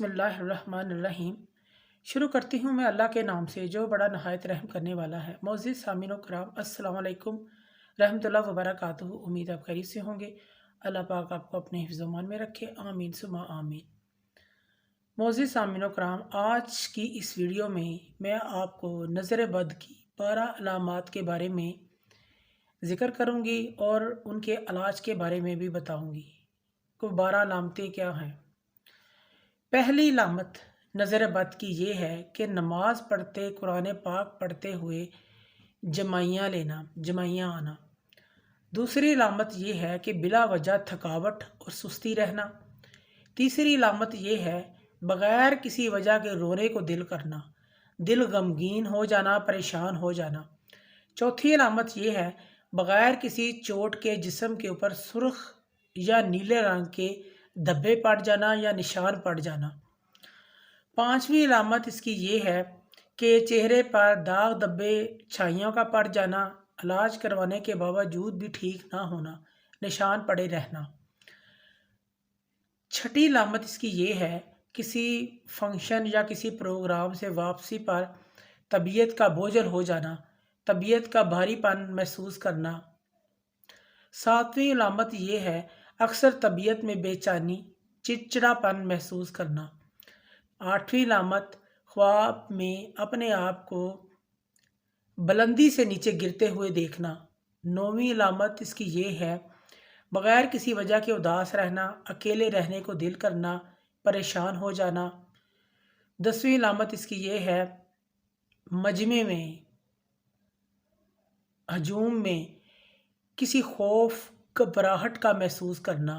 बिस्मिल्लाहिर्रहमानिर्रहीम। शुरू करती हूँ मैं अल्लाह के नाम से जो बड़ा नहायत रहम करने वाला है। मोअज़्ज़िज़ सामीन व कराम, अस्सलाम वालेकुम रहमतुल्लाहि व बरकातुहू। उम्मीद आप खैरियत से होंगे। अल्लाह पाक आपको अपने हिफ्ज़ व मान में रखे, आमीन सुमा आमीन। मोअज़्ज़िज़ सामीन व कराम, आज की इस वीडियो में मैं आपको नज़र बद की 12 अलामात के बारे में ज़िक्र करूँगी और उनके इलाज के बारे में भी बताऊँगी। को 12 अलामतें क्या हैं। पहली अलामत नज़र बद की ये है कि नमाज पढ़ते, कुरान पाक पढ़ते हुए जमाइयाँ आना। दूसरी अलामत ये है कि बिला वजह थकावट और सुस्ती रहना। तीसरी अलामत ये है बग़ैर किसी वजह के रोने को दिल करना, दिल गमगीन हो जाना, परेशान हो जाना। चौथी अलामत ये है बग़ैर किसी चोट के जिस्म के ऊपर सुर्ख या नीले रंग के धब्बे पड़ जाना या निशान पड़ जाना। पांचवी अलामत इसकी ये है कि चेहरे पर दाग धब्बे छाइयों का पड़ जाना, इलाज करवाने के बावजूद भी ठीक ना होना, निशान पड़े रहना। छठी अलामत इसकी ये है किसी फंक्शन या किसी प्रोग्राम से वापसी पर तबीयत का बोझल हो जाना, तबीयत का भारीपन महसूस करना। सातवीं अलामत ये है अक्सर तबीयत में बेचैनी, चिड़चिड़ापन महसूस करना। आठवीं अलामत ख्वाब में अपने आप को बुलंदी से नीचे गिरते हुए देखना। नौवीं अलामत इसकी ये है बग़ैर किसी वजह के उदास रहना, अकेले रहने को दिल करना, परेशान हो जाना। 10वीं अलामत इसकी ये है मजमे में, हजूम में किसी खौफ, घबराहट का महसूस करना,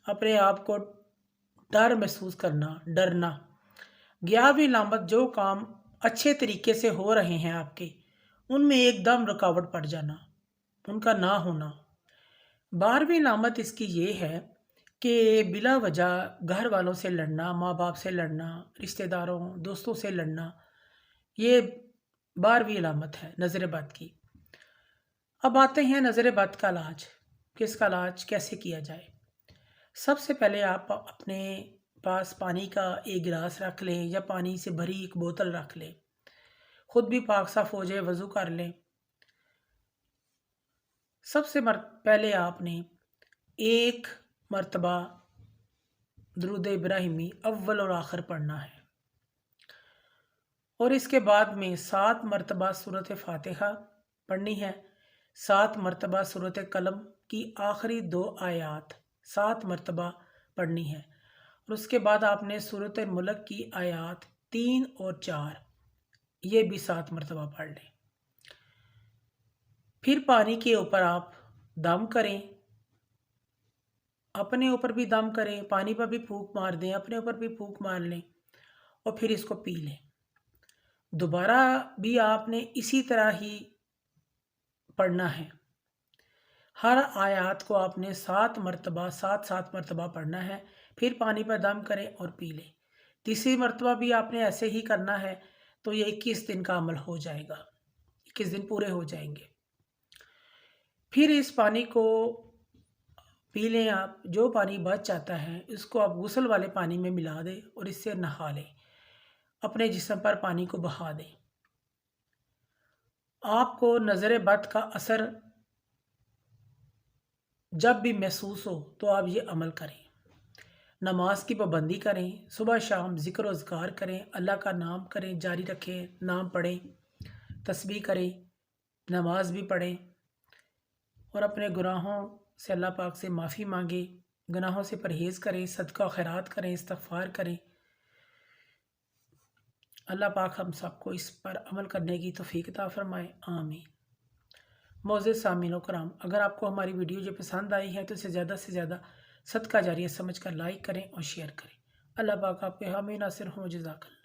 अपने आप को डर महसूस करना, डरना। 11वीं अलामत जो काम अच्छे तरीके से हो रहे हैं आपके, उनमें एकदम रुकावट पड़ जाना, उनका ना होना। 12वीं अलामत इसकी ये है कि बिला वजह घर वालों से लड़ना, माँ बाप से लड़ना, रिश्तेदारों दोस्तों से लड़ना। ये 12वीं अलामत है नज़र बद की। अब आते हैं नज़र बद का इलाज, कि इसका इलाज कैसे किया जाए। सबसे पहले आप अपने पास पानी का एक गिलास रख लें या पानी से भरी एक बोतल रख लें। खुद भी पाक साफ हो जाए, वज़ू कर लें। सबसे पहले आपने एक मरतबा दुरूद इब्राहिमी अव्वल और आखिर पढ़ना है और इसके बाद में 7 मरतबा सूरत फातिहा पढ़नी है। 7 मरतबा सूरत कलम की आखिरी 2 आयात 7 मरतबा पढ़नी है और उसके बाद आपने सूरत मुल्क की आयात 3 और 4 ये भी 7 मरतबा पढ़ लें। फिर पानी के ऊपर आप दम करें, अपने ऊपर भी दम करें, पानी पर भी फूंक मार दें, अपने ऊपर भी फूंक मार लें और फिर इसको पी लें। दोबारा भी आपने इसी तरह ही पढ़ना है। हर आयत को आपने 7 मरतबा 7 मरतबा पढ़ना है। फिर पानी पर दम करें और पी लें। तीसरी मरतबा भी आपने ऐसे ही करना है, तो ये 21 दिन का अमल हो जाएगा, 21 दिन पूरे हो जाएंगे। फिर इस पानी को पी लें आप। जो पानी बच जाता है इसको आप गुस्ल वाले पानी में मिला दें और इससे नहा लें, अपने जिस्म पर पानी को बहा दें। आपको नज़र बद का असर जब भी महसूस हो तो आप ये अमल करें। नमाज की पाबंदी करें, सुबह शाम ज़िक्र और अज़कार करें, अल्लाह का नाम करें, जारी रखें, नाम पढ़ें, तस्बीह करें, नमाज भी पढ़ें और अपने गुनाहों से अल्लाह पाक से माफ़ी मांगे, गुनाहों से परहेज़ करें, सदका खैरात करें, इस्तग़फ़ार करें। अल्लाह पाक हम सबको इस पर अमल करने की तौफ़ीक अता फ़रमाए, आमीन। मोअज़्ज़िज़ सामीन व कराम, अगर आपको हमारी वीडियो जो पसंद आई है तो इसे ज़्यादा से ज़्यादा सदका जारिया समझकर लाइक करें और शेयर करें। अल्लाह पाक आपके हामी नासिर हो। जज़ाकल्लाह।